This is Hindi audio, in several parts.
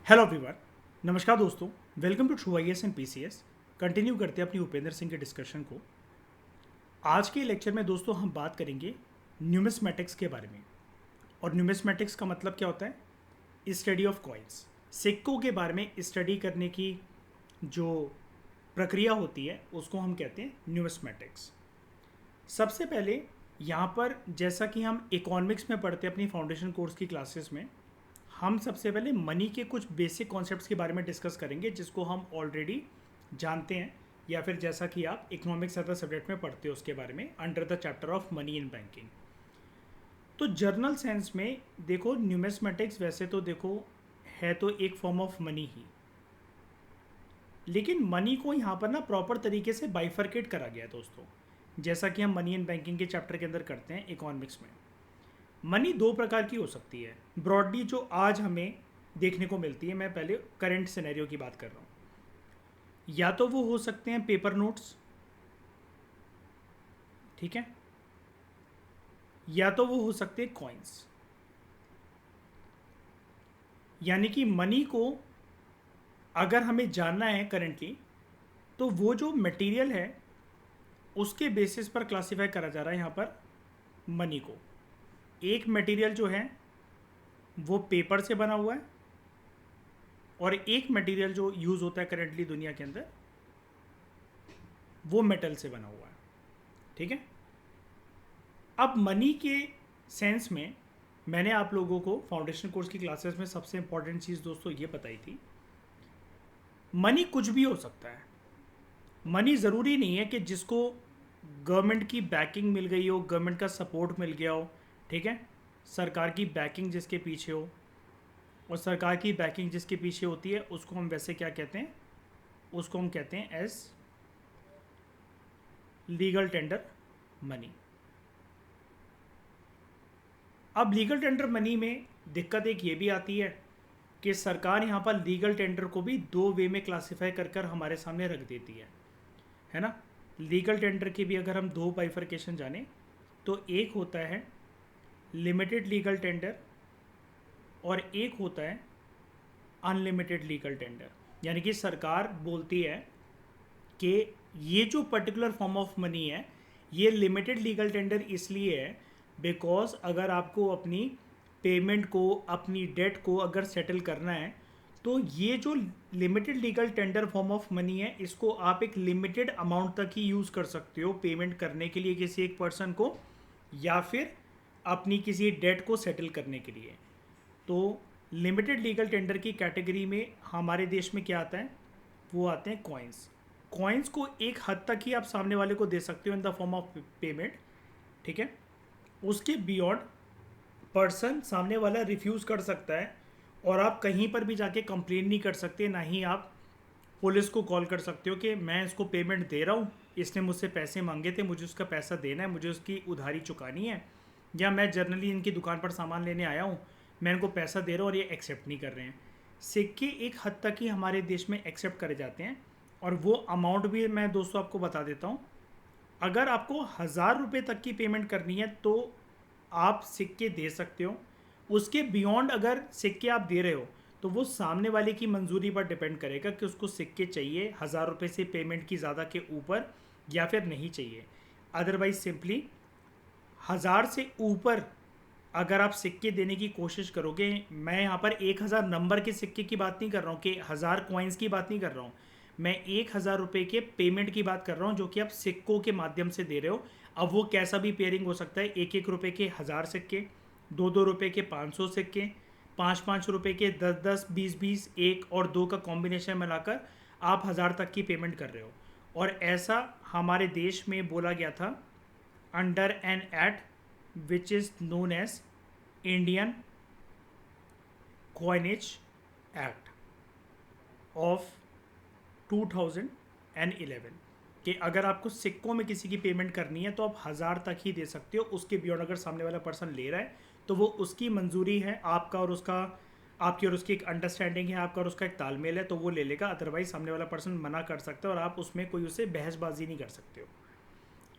Hello everyone. नमस्कार दोस्तों। Welcome to true I S and P C S. Continue करते हैं अपनी उपेंद्र सिंह के डिस्कशन को। आज के लेक्चर में दोस्तों हम बात करेंगे न्यूमिस्मेटिक्स के बारे में। और न्यूमिस्मेटिक्स का मतलब क्या होता है? Study of coins. सिक्कों के बारे में स्टडी करने की जो प्रक्रिया होती है उसको हम कहते हैं न्यूमिस्मेटिक्स। सबसे पहले यहाँ पर जैसा कि हम इकोनॉमिक्स में पढ़ते हैं अपनी फाउंडेशन कोर्स की क्लासेस में, हम सबसे पहले मनी के कुछ बेसिक कॉन्सेप्ट्स के बारे में डिस्कस करेंगे जिसको हम ऑलरेडी जानते हैं, या फिर जैसा कि आप इकोनॉमिक्स अदर सब्जेक्ट में पढ़ते हो उसके बारे में under the chapter of money in banking. तो जर्नल सेंस में देखो, न्यूमिस्मेटिक्स वैसे तो देखो है तो एक फॉर्म ऑफ मनी ही, लेकिन मनी को यहाँ पर ना प्रॉपर तरीके से बाइफरकेट करा गया है दोस्तों, जैसा कि हम मनी इन बैंकिंग के चैप्टर के अंदर करते हैं इकोनॉमिक्स में। मनी दो प्रकार की हो सकती है ब्रॉडली, जो आज हमें देखने को मिलती है। मैं पहले करंट सिनेरियो की बात कर रहा हूँ। या तो वो हो सकते हैं पेपर नोट्स, ठीक है, या तो वो हो सकते हैं कॉइन्स। यानी कि मनी को अगर हमें जानना है करेंटली, तो वो जो मटेरियल है उसके बेसिस पर क्लासिफाई करा जा रहा है यहाँ पर मनी को। एक मटेरियल जो है वो पेपर से बना हुआ है, और एक मटेरियल जो यूज़ होता है करेंटली दुनिया के अंदर वो मेटल से बना हुआ है, ठीक है। अब मनी के सेंस में मैंने आप लोगों को फाउंडेशन कोर्स की क्लासेस में सबसे इंपॉर्टेंट चीज़ दोस्तों ये बताई थी, मनी कुछ भी हो सकता है। मनी ज़रूरी नहीं है कि जिसको गवर्नमेंट की बैकिंग मिल गई हो, गवर्नमेंट का सपोर्ट मिल गया हो, ठीक है, सरकार की बैकिंग जिसके पीछे हो। और सरकार की बैकिंग जिसके पीछे होती है उसको हम वैसे क्या कहते हैं? उसको हम कहते हैं एज लीगल टेंडर मनी। अब लीगल टेंडर मनी में दिक्कत एक ये भी आती है कि सरकार यहाँ पर लीगल टेंडर को भी दो वे में क्लासिफाई कर कर हमारे सामने रख देती है ना। लीगल टेंडर के भी अगर हम दो बाइफरकेशन जाने तो एक होता है लिमिटेड लीगल टेंडर और एक होता है अनलिमिटेड लीगल टेंडर। यानी कि सरकार बोलती है कि ये जो पर्टिकुलर फॉर्म ऑफ मनी है ये लिमिटेड लीगल टेंडर इसलिए है बिकॉज अगर आपको अपनी पेमेंट को, अपनी डेट को अगर सेटल करना है तो ये जो limited legal tender form of money है इसको आप एक लिमिटेड अमाउंट तक ही यूज़ कर सकते हो पेमेंट करने के लिए किसी एक पर्सन को, या फिर अपनी किसी डेट को सेटल करने के लिए। तो लिमिटेड लीगल टेंडर की कैटेगरी में हमारे देश में क्या आता है? वो आते हैं कॉइन्स। कॉइन्स को एक हद तक ही आप सामने वाले को दे सकते हो इन द फॉर्म ऑफ पेमेंट, ठीक है। उसके बियॉन्ड पर्सन सामने वाला रिफ्यूज़ कर सकता है, और आप कहीं पर भी जाके कंप्लेन नहीं कर सकते, ना ही आप पुलिस को कॉल कर सकते हो कि मैं इसको पेमेंट दे रहा हूँ, इसने मुझसे पैसे मांगे थे, मुझे उसका पैसा देना है, मुझे उसकी उधारी चुकानी है, या मैं जनरली इनकी दुकान पर सामान लेने आया हूँ, मैं इनको पैसा दे रहा हूँ और ये एक्सेप्ट नहीं कर रहे हैं। सिक्के एक हद तक ही हमारे देश में एक्सेप्ट करे जाते हैं, और वो अमाउंट भी मैं दोस्तों आपको बता देता हूँ। अगर आपको 1000 रुपये तक की पेमेंट करनी है तो आप सिक्के दे सकते हो। उसके बियॉन्ड अगर सिक्के आप दे रहे हो तो वो सामने वाले की मंजूरी पर डिपेंड करेगा कि उसको सिक्के चाहिए 1000 रुपये से पेमेंट की ज़्यादा के ऊपर या फिर नहीं चाहिए। अदरवाइज सिंपली 1000 से ऊपर अगर आप सिक्के देने की कोशिश करोगे, मैं यहाँ पर 1000 नंबर के सिक्के की बात नहीं कर रहा हूँ कि 1000 कॉइन्स की बात नहीं कर रहा हूँ, मैं 1000 रुपये के पेमेंट की बात कर रहा हूँ जो कि आप सिक्कों के माध्यम से दे रहे हो। अब वो कैसा भी पेयरिंग हो सकता है, 1-1 रुपये के 1000 सिक्के, 2-2 रुपये के 500 सिक्के, 5-5 रुपये के 10-10, 20-20, 1 और 2 का कॉम्बिनेशन मिलाकर आप 1000 तक की पेमेंट कर रहे हो। और ऐसा हमारे देश में बोला गया था under an act which is known as Indian coinage act of 2011, कि अगर आपको सिक्कों में किसी की पेमेंट करनी है तो आप 1000 तक ही दे सकते हो। उसके बियॉन्ड अगर सामने वाला पर्सन ले रहा है तो वो उसकी मंजूरी है, आपका और उसका, आपकी और उसकी एक अंडरस्टैंडिंग है, आपका और उसका एक तालमेल है, तो वो ले लेगा। अदरवाइज सामने वाला पर्सन मना कर सकता है और आप उसमें कोई उससे बहसबाजी नहीं कर सकते हो।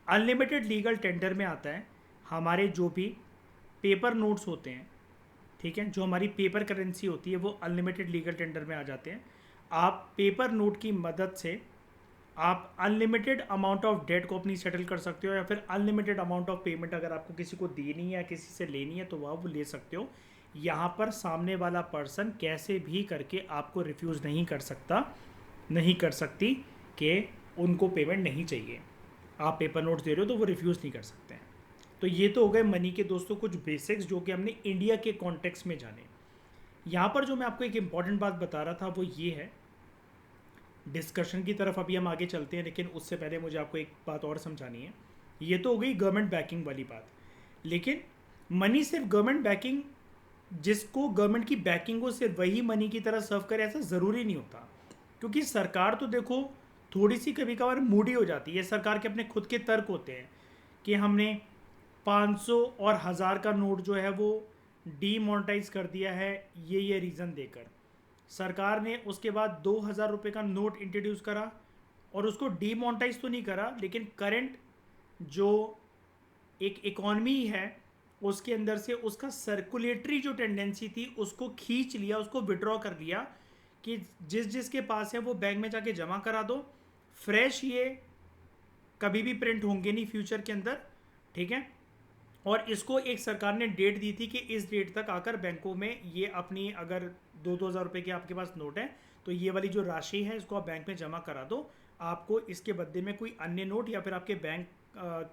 अनलिमिटेड लीगल टेंडर में आता है हमारे जो भी पेपर नोट्स होते हैं, ठीक है, जो हमारी पेपर करेंसी होती है वो अनलिमिटेड लीगल टेंडर में आ जाते हैं। आप पेपर नोट की मदद से आप अनलिमिटेड अमाउंट ऑफ डेट को अपनी सेटल कर सकते हो, या फिर अनलिमिटेड अमाउंट ऑफ पेमेंट अगर आपको किसी को देनी है या किसी से लेनी है तो वह वो ले सकते हो। यहाँ पर सामने वाला पर्सन कैसे भी करके आपको रिफ्यूज़ नहीं कर सकता, नहीं कर सकती कि उनको पेमेंट नहीं चाहिए। आप पेपर नोट्स दे रहे हो तो वो रिफ्यूज़ नहीं कर सकते हैं। तो ये तो हो गए मनी के दोस्तों कुछ बेसिक्स जो कि हमने इंडिया के कॉन्टेक्स्ट में जाने। यहाँ पर जो मैं आपको एक इम्पॉर्टेंट बात बता रहा था वो ये है, डिस्कशन की तरफ अभी हम आगे चलते हैं, लेकिन उससे पहले मुझे आपको एक बात और समझानी है। ये तो हो गई गवर्नमेंट बैकिंग वाली बात, लेकिन मनी सिर्फ गवर्नमेंट बैकिंग, जिसको गवर्नमेंट की बैकिंग हो सिर्फ वही मनी की तरह सर्व करे ऐसा ज़रूरी नहीं होता। क्योंकि सरकार तो देखो थोड़ी सी कभी कभार मूडी हो जाती है। सरकार के अपने खुद के तर्क होते हैं कि हमने 500 और 1000 का नोट जो है वो डीमोनेटाइज कर दिया है, ये रीज़न देकर सरकार ने उसके बाद 2000 रुपये का नोट इंट्रोड्यूस करा और उसको डीमोनेटाइज तो नहीं करा, लेकिन करंट जो एक इकॉनमी है उसके अंदर से उसका सर्कुलेटरी जो टेंडेंसी थी उसको खींच लिया, उसको विड्रॉ कर लिया कि जिस जिसके पास है वो बैंक में जाके जमा करा दो। फ्रेश ये कभी भी प्रिंट होंगे नहीं फ्यूचर के अंदर, ठीक है। और इसको एक सरकार ने डेट दी थी कि इस डेट तक आकर बैंकों में ये अपनी, अगर 2-2000 रुपये के आपके पास नोट है तो ये वाली जो राशि है इसको आप बैंक में जमा करा दो। आपको इसके बदले में कोई अन्य नोट या फिर आपके बैंक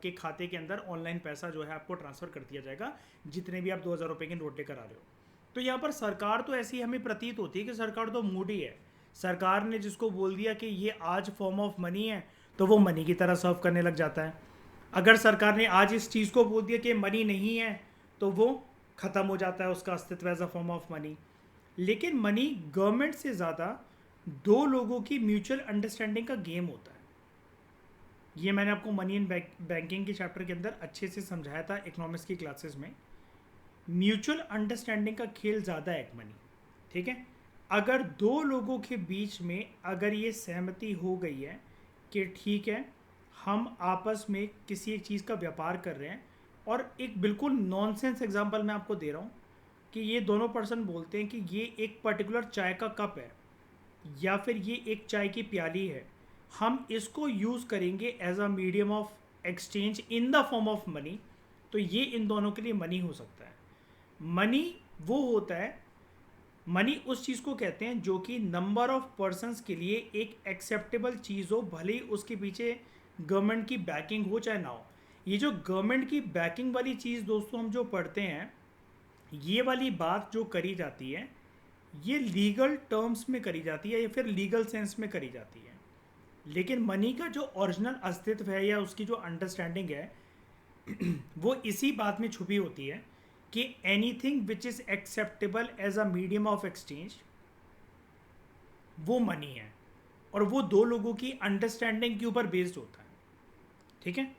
के खाते के अंदर ऑनलाइन पैसा जो है आपको ट्रांसफ़र कर दिया जाएगा, जितने भी आप 2000 रुपये के नोट लेकर आ रहे हो। तो यहाँ पर सरकार तो ऐसी हमें प्रतीत होती है कि सरकार तो मूडी है। सरकार ने जिसको बोल दिया कि ये आज फॉर्म ऑफ मनी है तो वो मनी की तरह सर्व करने लग जाता है। अगर सरकार ने आज इस चीज़ को बोल दिया कि मनी नहीं है तो वो ख़त्म हो जाता है उसका अस्तित्व as a form of money. लेकिन मनी गवर्नमेंट से ज़्यादा दो लोगों की म्यूचुअल अंडरस्टैंडिंग का गेम होता है। ये मैंने आपको मनी एंड बैंकिंग के चैप्टर के अंदर अच्छे से समझाया था इकोनॉमिक्स की क्लासेस में। म्यूचुअल अंडरस्टैंडिंग का खेल ज़्यादा है मनी, ठीक है। अगर दो लोगों के बीच में अगर ये सहमति हो गई है कि ठीक है हम आपस में किसी एक चीज़ का व्यापार कर रहे हैं, और एक बिल्कुल नॉनसेंस एग्जांपल मैं आपको दे रहा हूँ कि ये दोनों पर्सन बोलते हैं कि ये एक पर्टिकुलर चाय का कप है या फिर ये एक चाय की प्याली है, हम इसको यूज़ करेंगे as a medium of exchange in the form of money, तो ये इन दोनों के लिए मनी हो सकता है। मनी वो होता है, मनी उस चीज़ को कहते हैं जो कि नंबर ऑफ पर्सनस के लिए एक एक्सेप्टेबल चीज़ हो, भले ही उसके पीछे गवर्नमेंट की बैकिंग हो चाहे ना हो। ये जो गवर्नमेंट की बैकिंग वाली चीज़ दोस्तों हम जो पढ़ते हैं, ये वाली बात जो करी जाती है ये लीगल टर्म्स में करी जाती है या फिर लीगल सेंस में करी जाती है। लेकिन मनी का जो ओरिजिनल अस्तित्व है या उसकी जो अंडरस्टैंडिंग है वो इसी बात में छुपी होती है कि anything which is acceptable as a medium of exchange वो मनी है, और वो दो लोगों की अंडरस्टैंडिंग के ऊपर बेस्ड होता है, ठीक है।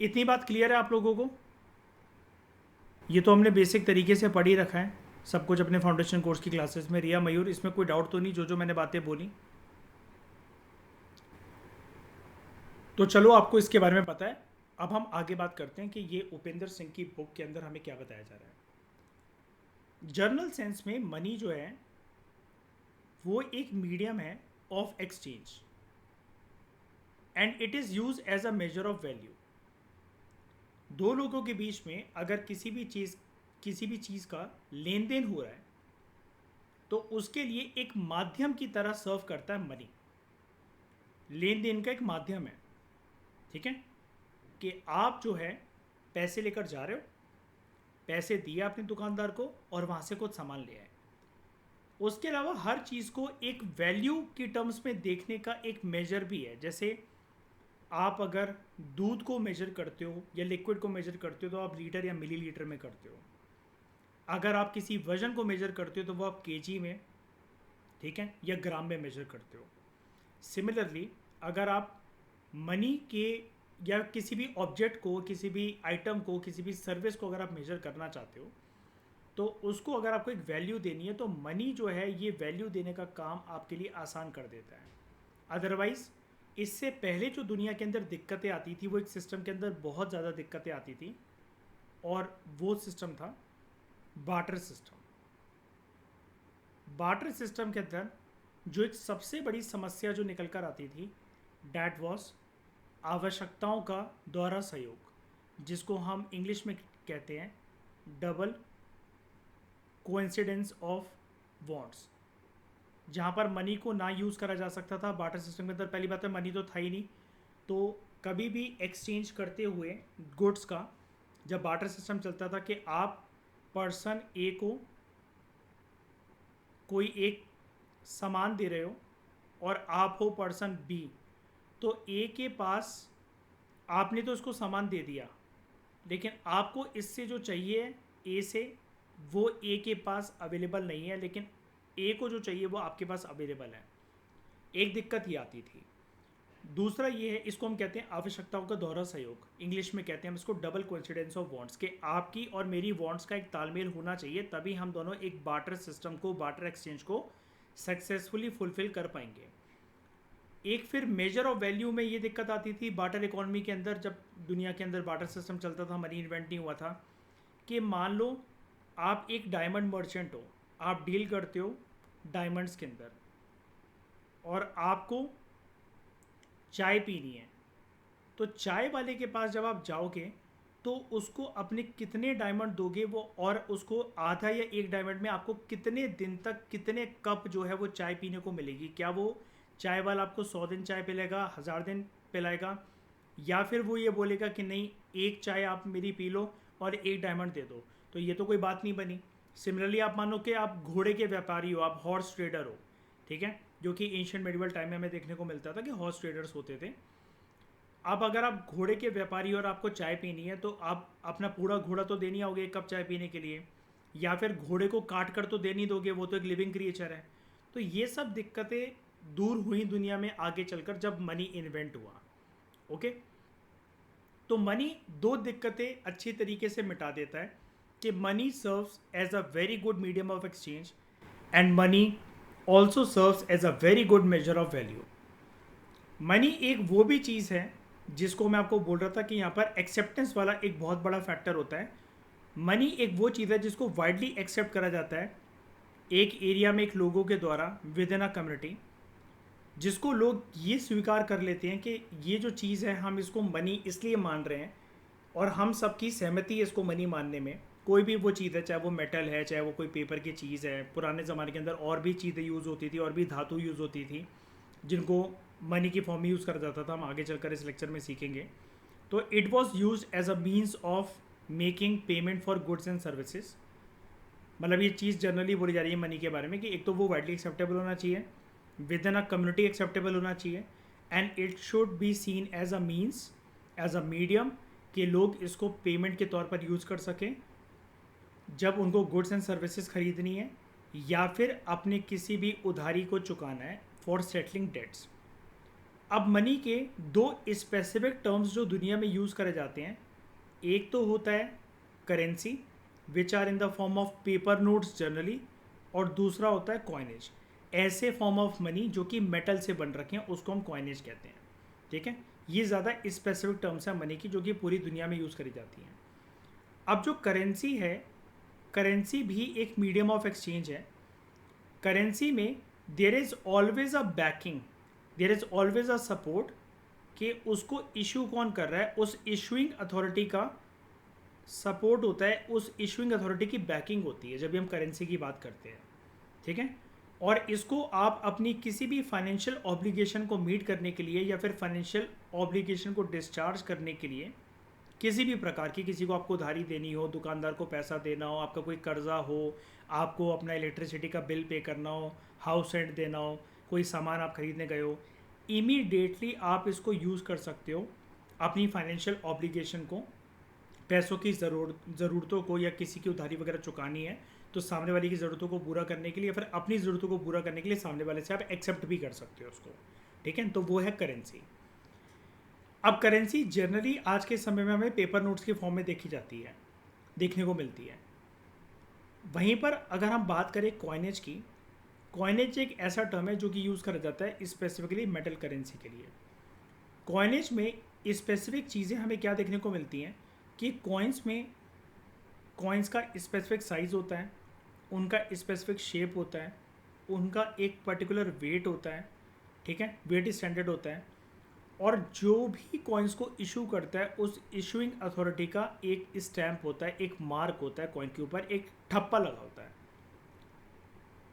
इतनी बात क्लियर है आप लोगों को? ये तो हमने बेसिक तरीके से पढ़ ही रखा है सब कुछ अपने फाउंडेशन कोर्स की क्लासेस में। रिया, मयूर, इसमें कोई डाउट तो नहीं जो मैंने बातें बोली? तो चलो आपको इसके बारे में पता है। अब हम आगे बात करते हैं कि ये उपेंद्र सिंह की बुक के अंदर हमें क्या बताया जा रहा है। जर्नल सेंस में मनी जो है वो एक मीडियम है of exchange and it is use as a measure of value. दो लोगों के बीच में अगर किसी भी चीज़ का लेन देन हो रहा है तो उसके लिए एक माध्यम की तरह सर्व करता है मनी। लेन देन का एक माध्यम है, ठीक है, कि आप जो है पैसे लेकर जा रहे हो, पैसे दिए अपने दुकानदार को और वहाँ से कुछ सामान ले आए। उसके अलावा हर चीज़ को एक वैल्यू की टर्म्स में देखने का एक मेजर भी है। जैसे आप अगर दूध को मेजर करते हो या लिक्विड को मेजर करते हो तो आप लीटर या मिलीलीटर में करते हो। अगर आप किसी वजन को मेजर करते हो तो वो आप केजी में, ठीक है, या ग्राम में मेजर करते हो। सिमिलरली अगर आप मनी के या किसी भी ऑब्जेक्ट को, किसी भी आइटम को, किसी भी सर्विस को अगर आप मेजर करना चाहते हो तो उसको अगर आपको एक वैल्यू देनी है तो मनी जो है ये वैल्यू देने का काम आपके लिए आसान कर देता है। अदरवाइज़ इससे पहले जो दुनिया के अंदर दिक्कतें आती थी वो एक सिस्टम के अंदर बहुत ज़्यादा दिक्कतें आती थी, और वो सिस्टम था बार्टर सिस्टम। बार्टर सिस्टम के अंदर जो एक सबसे बड़ी समस्या जो निकल कर आती थी, डैट वॉज आवश्यकताओं का दोहरा सहयोग, जिसको हम इंग्लिश में कहते हैं डबल कोइंसिडेंस ऑफ वांट्स। जहाँ पर मनी को ना यूज़ करा जा सकता था बार्टर सिस्टम के अंदर, पहली बात है मनी तो था ही नहीं, तो कभी भी एक्सचेंज करते हुए गुड्स का जब बार्टर सिस्टम चलता था कि आप पर्सन ए को कोई एक सामान दे रहे हो और आप हो पर्सन बी, तो ए के पास आपने तो उसको सामान दे दिया, लेकिन आपको इससे जो चाहिए ए से वो ए के पास अवेलेबल नहीं है, लेकिन ए को जो चाहिए वो आपके पास अवेलेबल है। एक दिक्कत ये आती थी। दूसरा ये है, इसको हम कहते हैं आवश्यकताओं का दोहरा सहयोग, इंग्लिश में कहते हैं हम इसको डबल कोइंसिडेंस ऑफ वांट्स, के आपकी और मेरी वांट्स का एक तालमेल होना चाहिए, तभी हम दोनों एक बार्टर सिस्टम को, बार्टर एक्सचेंज को सक्सेसफुली फुलफिल कर पाएंगे। एक फिर मेजर ऑफ वैल्यू में ये दिक्कत आती थी बार्टर इकोनॉमी के अंदर, जब दुनिया के अंदर बार्टर सिस्टम चलता था, मनी इन्वेंट नहीं हुआ था, कि मान लो आप एक डायमंड मर्चेंट हो, आप डील करते हो डायमंड्स के अंदर और आपको चाय पीनी है, तो चाय वाले के पास जब आप जाओगे तो उसको अपने कितने डायमंड दोगे वो, और उसको आधा या एक डायमंड में आपको कितने दिन तक कितने कप जो है वो चाय पीने को मिलेगी। क्या वो चाय वाला आपको 100 दिन चाय पिलाएगा, 1000 दिन पिलाएगा, या फिर वो ये बोलेगा कि नहीं एक चाय आप मेरी पी लो और एक डायमंड दे दो, तो ये तो कोई बात नहीं बनी। सिमिलरली आप मानो कि आप घोड़े के व्यापारी हो, आप हॉर्स ट्रेडर हो, ठीक है, जो कि एंशिएंट मेडिवल टाइम में हमें देखने को मिलता था कि हॉर्स ट्रेडर्स होते थे। अब अगर आप घोड़े के व्यापारी और आपको चाय पीनी है, तो आप अपना पूरा घोड़ा तो दे नहीं आओगे एक कप चाय पीने के लिए, या फिर घोड़े को काट कर तो दे नहीं दोगे, वो तो एक लिविंग क्रिएचर है। तो ये सब दिक्कतें दूर हुई दुनिया में आगे चलकर जब मनी इन्वेंट हुआ। ओके, तो मनी दो दिक्कतें अच्छी तरीके से मिटा देता है कि money serves as a very good medium of exchange and money also serves as a very good measure of value. Money एक वो भी चीज़ है जिसको मैं आपको बोल रहा था कि यहाँ पर एक्सेप्टेंस वाला एक बहुत बड़ा फैक्टर होता है। मनी एक वो चीज़ है जिसको वाइडली एक्सेप्ट करा जाता है एक एरिया में, एक लोगों के द्वारा, विद इन अ कम्युनिटी, जिसको लोग ये स्वीकार कर लेते हैं कि ये जो चीज़ है हम इसको मनी इसलिए मान रहे हैं, और हम सबकी सहमति है इसको मनी मानने में। कोई भी वो चीज़ है, चाहे वो मेटल है, चाहे वो कोई पेपर की चीज़ है, पुराने ज़माने के अंदर और भी चीज़ें यूज़ होती थी, और भी धातु यूज़ होती थी जिनको मनी की फॉर्म में यूज़ करा जाता था, हम आगे चलकर इस लेक्चर में सीखेंगे। तो it was use as a means of making payment for goods and services. मतलब ये चीज़ जनरली बोली जा रही है मनी के बारे में कि एक तो वो वाइडली एक्सेप्टेबल होना चाहिए, within a community acceptable होना चाहिए, and it should be seen as a means, as a medium, कि लोग इसको पेमेंट के तौर पर यूज़ कर सकें जब उनको गुड्स एंड सर्विसेज खरीदनी है, या फिर अपने किसी भी उधारी को चुकाना है, फॉर सेटलिंग डेट्स। अब मनी के दो स्पेसिफिक टर्म्स जो दुनिया में यूज़ करे जाते हैं, एक तो होता है currency which are in the form of paper notes generally, और दूसरा होता है कॉइनेज, ऐसे फॉर्म ऑफ मनी जो कि मेटल से बन रखे हैं, उसको हम कॉइनेज कहते हैं। ठीक है, ये ज़्यादा स्पेसिफिक टर्म्स है मनी की जो कि पूरी दुनिया में यूज़ करी जाती हैं। अब जो करेंसी है, करेंसी भी एक मीडियम ऑफ एक्सचेंज है। करेंसी में there is always a backing, there is always a support, कि उसको इशू कौन कर रहा है, उस इशूइंग अथॉरिटी का सपोर्ट होता है, उस इशूइंग अथॉरिटी की बैकिंग होती है जब भी हम करेंसी की बात करते हैं। ठीक है, और इसको आप अपनी किसी भी फाइनेंशियल ऑब्लिगेशन को मीट करने के लिए, या फिर फाइनेंशियल ऑब्लिगेशन को डिस्चार्ज करने के लिए, किसी भी प्रकार की, किसी को आपको उधारी देनी हो, दुकानदार को पैसा देना हो, आपका कोई कर्जा हो, आपको अपना इलेक्ट्रिसिटी का बिल पे करना हो, हाउस रेंट देना हो, कोई सामान आप खरीदने गए हो, इमीडिएटली आप इसको यूज़ कर सकते हो अपनी फाइनेंशियल ऑब्लिगेशन को, पैसों की ज़रूरतों को, या किसी की उधारी वगैरह चुकानी है तो सामने वाले की ज़रूरतों को पूरा करने के लिए, या फिर अपनी ज़रूरतों को पूरा करने के लिए सामने वाले से आप एक्सेप्ट भी कर सकते हो उसको। ठीक है, तो वो है करेंसी। अब करेंसी जनरली आज के समय में हमें पेपर नोट्स के फॉर्म में देखी जाती है, देखने को मिलती है। वहीं पर अगर हम बात करें कॉइनेज की, कॉइनेज एक ऐसा टर्म है जो कि यूज़ करा जाता है स्पेसिफिकली मेटल करेंसी के लिए। कॉइनेज में स्पेसिफिक चीज़ें हमें क्या देखने को मिलती हैं कि कॉइन्स में कॉइन्स का स्पेसिफिक साइज़ होता है, उनका स्पेसिफिक शेप होता है, उनका एक पर्टिकुलर वेट होता है, ठीक है, वेट स्टैंडर्ड होता है, और जो भी कॉइन्स को इशू करता है उस इशूइंग अथॉरिटी का एक स्टैंप होता है, एक मार्क होता है कॉइन के ऊपर, एक ठप्पा लगा होता है।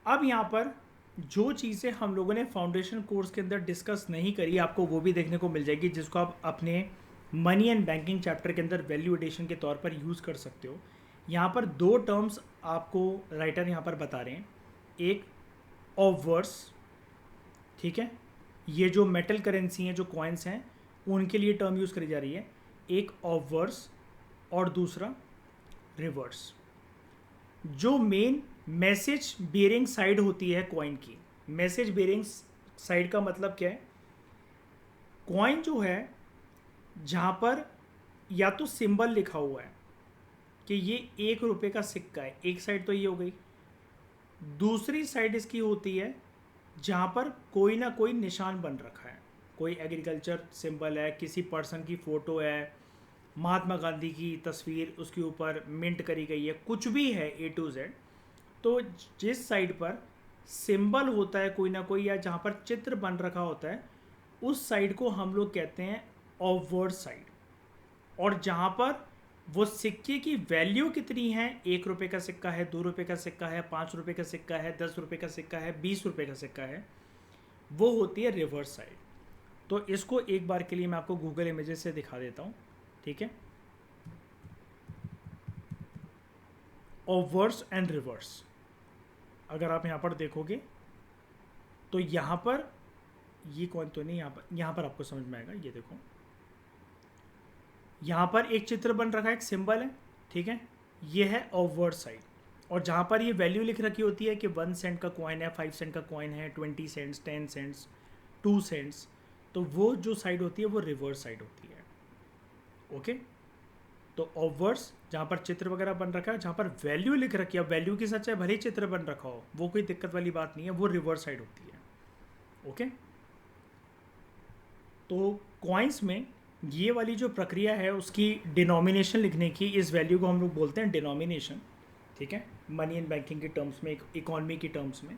अब यहाँ पर जो चीज़ें हम लोगों ने फाउंडेशन कोर्स के अंदर डिस्कस नहीं करी, आपको वो भी देखने को मिल जाएगी, जिसको आप अपने मनी एंड बैंकिंग चैप्टर के अंदर वैल्यू एडिशन के तौर पर यूज़ कर सकते हो। यहाँ पर दो टर्म्स आपको राइटर यहाँ पर बता रहे हैं, एक ऑब्वर्स, ठीक है, ये जो मेटल करेंसी हैं, जो कॉइन्स हैं, उनके लिए टर्म यूज़ करी जा रही है, एक ऑब्वर्स और दूसरा रिवर्स। जो मेन मैसेज बेयरिंग साइड होती है कॉइन की, मैसेज बेयरिंग साइड का मतलब क्या है, कॉइन जो है जहाँ पर या तो सिंबल लिखा हुआ है कि ये 1 रुपये का सिक्का है, एक साइड तो ये हो गई, दूसरी साइड इसकी होती है जहाँ पर कोई ना कोई निशान बन रखा है, कोई एग्रीकल्चर सिंबल है, किसी पर्सन की फ़ोटो है, महात्मा गांधी की तस्वीर उसके ऊपर मिंट करी गई है, कुछ भी है A to Z। तो जिस साइड पर सिंबल होता है कोई ना कोई, या जहाँ पर चित्र बन रखा होता है, उस साइड को हम लोग कहते हैं ऑब्वर्ड साइड। और जहाँ पर वो सिक्के की वैल्यू कितनी है, 1 रुपये का सिक्का है, 2 रुपये का सिक्का है, 5 रुपये का सिक्का है, 10 रुपये का सिक्का है, 20 रुपये का सिक्का है, वो होती है रिवर्स साइड। तो इसको एक बार के लिए मैं आपको गूगल इमेजेस से दिखा देता हूँ, ठीक है। ऑब्वर्स एंड रिवर्स, अगर आप यहाँ पर देखोगे तो यहाँ पर ये कौन तो नहीं, यहाँ पर आपको समझ में आएगा। ये देखो, यहाँ पर एक चित्र बन रखा है, एक सिंबल है, ठीक है, ये है ऑब्वर्ड साइड। और जहाँ पर ये वैल्यू लिख रखी होती है कि 1 सेंट का कॉइन है, 5 सेंट का कॉइन है, 20 सेंट्स, 10 सेंट्स, 2 सेंट्स, तो वो जो साइड होती है वो रिवर्स साइड होती है। ओके, तो ऑब्वर्स जहाँ पर चित्र वगैरह बन रखा है, जहाँ पर वैल्यू लिख रखी है, वैल्यू की सच है, भले ही चित्र बन रखा हो, वो कोई दिक्कत वाली बात नहीं है, वो रिवर्स साइड होती है। ओके, तो कॉइन्स में ये वाली जो प्रक्रिया है उसकी डिनोमिनेशन लिखने की, इस वैल्यू को हम लोग बोलते हैं डिनोमिनेशन, ठीक है, मनी एंड बैंकिंग के टर्म्स में, इकोनॉमी की टर्म्स में।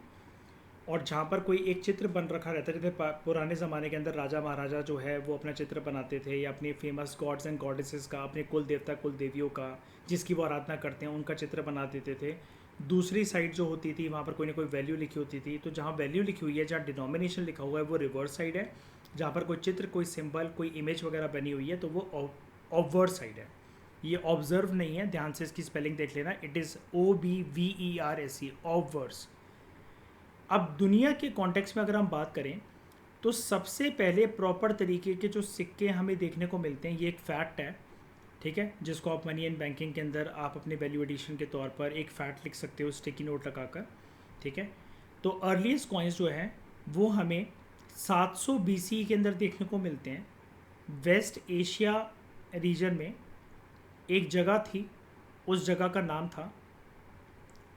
और जहाँ पर कोई एक चित्र बन रखा रहता है, जैसे पुराने ज़माने के अंदर राजा महाराजा जो है वो अपना चित्र बनाते थे, या अपने फेमस गॉड्स एंड गॉडेसेस का, अपने कुल देवता कुल देवियों का जिसकी वो आराधना करते हैं, उनका चित्र बना देते थे। दूसरी साइड जो होती थी वहाँ पर कोई ना कोई वैल्यू लिखी होती थी, तो जहाँ वैल्यू लिखी हुई है, जहाँ डिनोमिनेशन लिखा हुआ है, वो रिवर्स साइड है। जहाँ पर कोई चित्र, कोई सिंबल, कोई इमेज वगैरह बनी हुई है, तो वो ऑब्वर्ड साइड है। ये ऑब्जर्व नहीं है, ध्यान से इसकी स्पेलिंग देख लेना, इट इज़ OBVERSE, ऑब्वर्स। अब दुनिया के कॉन्टेक्स्ट में अगर हम बात करें तो सबसे पहले प्रॉपर तरीके के जो सिक्के हमें देखने को मिलते हैं, ये एक फैक्ट है, ठीक है, जिसको आप मनी एंड बैंकिंग के अंदर आप अपने वैल्यू एडिशन के तौर पर एक फैक्ट लिख सकते हो स्टिकी नोट लगाकर, ठीक है। तो अर्लीस्ट कॉइन्स जो है वो हमें 700 BC के अंदर देखने को मिलते हैं। वेस्ट एशिया रीजन में एक जगह थी, उस जगह का नाम था,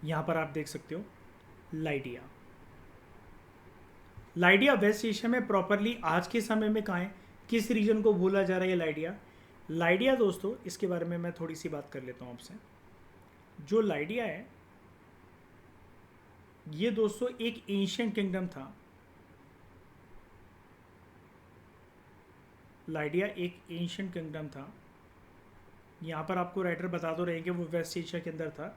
यहाँ पर आप देख सकते हो, लाइडिया। लाइडिया वेस्ट एशिया में प्रॉपरली आज के समय में कहाँ है, किस रीजन को बोला जा रहा है लाइडिया? लाइडिया दोस्तों, इसके बारे में मैं थोड़ी सी बात कर लेता हूँ आपसे। जो लाइडिया है ये दोस्तों एक एंशिएंट किंगडम था। लाइडिया एक एंशिएंट किंगडम था। यहाँ पर आपको राइटर बता दो रहे कि वो वेस्ट एशिया के अंदर था।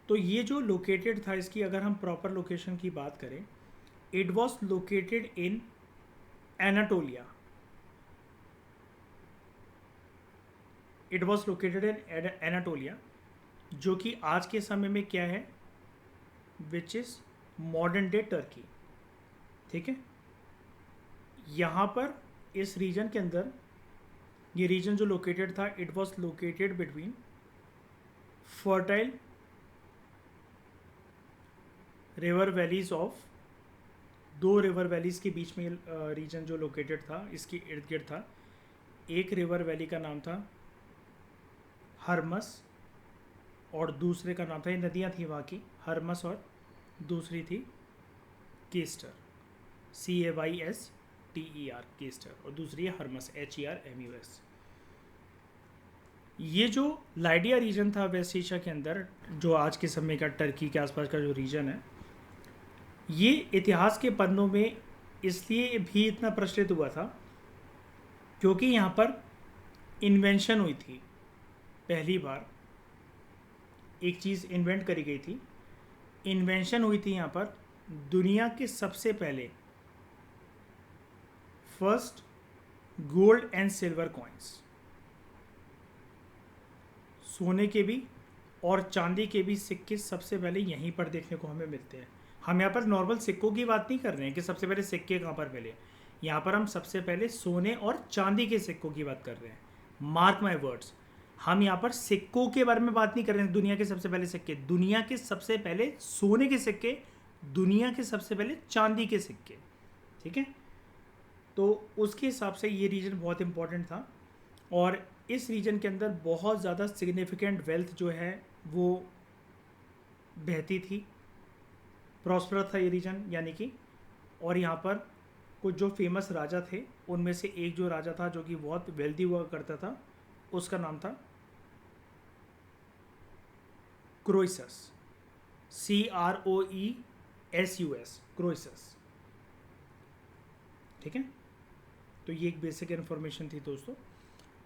तो ये जो लोकेटेड था, इसकी अगर हम प्रॉपर लोकेशन की बात करें, it was located in Anatolia. It was located in Anatolia, जो कि आज के समय में क्या है, which is modern day Turkey, ठीक है। यहाँ पर इस रीजन के अंदर, ये रीजन जो लोकेटेड था, it was located between fertile river valleys of, 2 river valleys के बीच में रीजन जो लोकेटेड था, इसके इर्द गिर्द था। एक रिवर वैली का नाम था हरमस और दूसरे का नाम था, ये नदियाँ थी वहाँ की, हरमस, और दूसरी थी केस्टर, CAYSTER, केस्टर, और दूसरी है हरमस, HERMUS। ये जो लाइडिया रीजन था वेस्ट एशिया के अंदर, जो आज के समय का टर्की के आसपास का जो रीजन है, ये इतिहास के पन्नों में इसलिए भी इतना प्रचलित हुआ था क्योंकि यहाँ पर इन्वेंशन हुई थी। पहली बार एक चीज़ इन्वेंट करी गई थी, इन्वेंशन हुई थी यहाँ पर दुनिया के सबसे पहले first gold and silver coins. सोने के भी और चांदी के भी सिक्के सबसे पहले यहीं पर देखने को हमें मिलते हैं। हम यहाँ पर नॉर्मल सिक्कों की बात नहीं कर रहे हैं कि सबसे पहले सिक्के कहाँ पर मिले, यहाँ पर हम सबसे पहले सोने और चांदी के सिक्कों की बात कर रहे हैं। मार्क माई वर्ड्स, हम यहाँ पर सिक्कों के बारे में बात नहीं कर रहे हैं। दुनिया के सबसे पहले सिक्के, दुनिया के सबसे पहले सोने के सिक्के, दुनिया के सबसे पहले चांदी के सिक्के, ठीक है। तो उसके हिसाब से ये रीजन बहुत इंपॉर्टेंट था और इस रीजन के अंदर बहुत ज़्यादा सिग्निफिकेंट वेल्थ जो है वो बहती थी, प्रॉस्परस था ये रीजन यानी कि। और यहाँ पर कुछ जो फेमस राजा थे उनमें से एक जो राजा था जो कि बहुत वेल्दी हुआ करता था, उसका नाम था क्रोइसस, CROESUS, क्रोइसस, ठीक है। तो ये एक बेसिक इन्फॉर्मेशन थी दोस्तों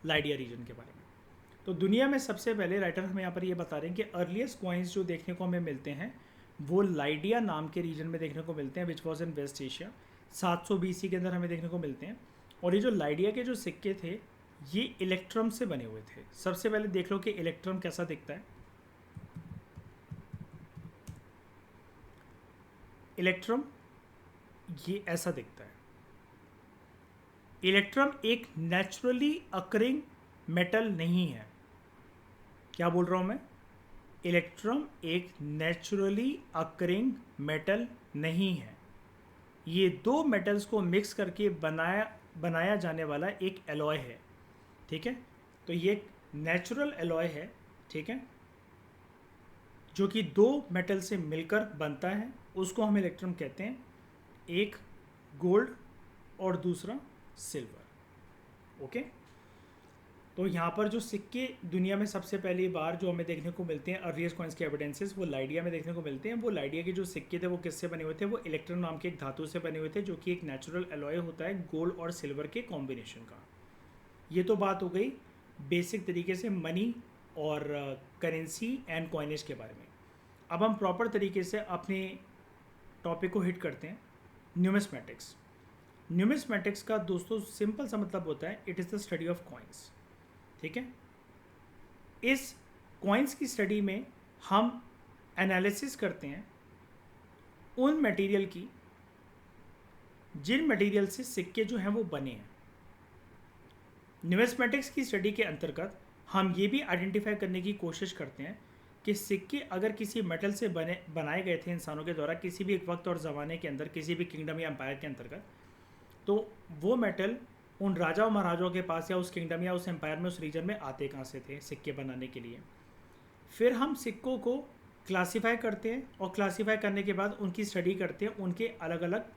लाइडिया रीजन के बारे में। तो दुनिया में सबसे पहले राइटर हमें यहाँ पर ये बता रहे हैं कि अर्लीस्ट कॉइन्स जो देखने को हमें मिलते हैं वो लाइडिया नाम के रीजन में देखने को मिलते हैं, which was in West Asia. 700 BC के अंदर हमें देखने को मिलते हैं। और ये जो लाइडिया के जो सिक्के थे ये इलेक्ट्रम से बने हुए थे। सबसे पहले देख लो कि इलेक्ट्रम कैसा दिखता है। इलेक्ट्रम ये ऐसा दिखता है। इलेक्ट्रम एक नेचुरली अकरिंग मेटल नहीं है। क्या बोल रहा हूँ मैं? इलेक्ट्रम एक नेचुरली अकरिंग मेटल नहीं है। ये दो मेटल्स को मिक्स करके बनाया जाने वाला एक एलॉय है, ठीक है। तो ये एक नेचुरल एलॉय है, ठीक है, जो कि दो मेटल से मिलकर बनता है, उसको हम इलेक्ट्रम कहते हैं। एक गोल्ड और दूसरा सिल्वर, ओके। तो यहाँ पर जो सिक्के दुनिया में सबसे पहली बार जो हमें देखने को मिलते हैं, अर्लीस्ट कॉइन्स के एविडेंसेस, वो लाइडिया में देखने को मिलते हैं। वो लाइडिया के जो सिक्के थे वो किससे बने हुए थे? वो इलेक्ट्रम नाम के एक धातु से बने हुए थे, जो कि एक नेचुरल एलॉय होता है गोल्ड और सिल्वर के कॉम्बिनेशन का। ये तो बात हो गई बेसिक तरीके से मनी और करेंसी एंड कॉइनेज के बारे में। अब हम प्रॉपर तरीके से अपने टॉपिक को हिट करते हैं, न्यूमिस्मेटिक्स। न्यूमिस्मेटिक्स का दोस्तों सिंपल सा मतलब होता है it is the study of coins, ठीक है। इस कॉइन्स की स्टडी में हम एनालिसिस करते हैं उन मटेरियल की जिन मटेरियल से सिक्के जो हैं वो बने हैं। न्यूमिस्मेटिक्स की स्टडी के अंतर्गत हम ये भी आइडेंटिफाई करने की कोशिश करते हैं कि सिक्के अगर किसी मेटल से बनाए गए थे इंसानों के द्वारा किसी भी एक वक्त और ज़माने के अंदर, किसी भी किंगडम या एम्पायर के अंतर्गत, तो वो मेटल उन राजा और महाराजाओं के पास या उस किंगडम या उस एम्पायर में, उस रीजन में आते कहाँ से थे सिक्के बनाने के लिए। फिर हम सिक्कों को क्लासीफाई करते हैं और क्लासीफाई करने के बाद उनकी स्टडी करते हैं उनके अलग अलग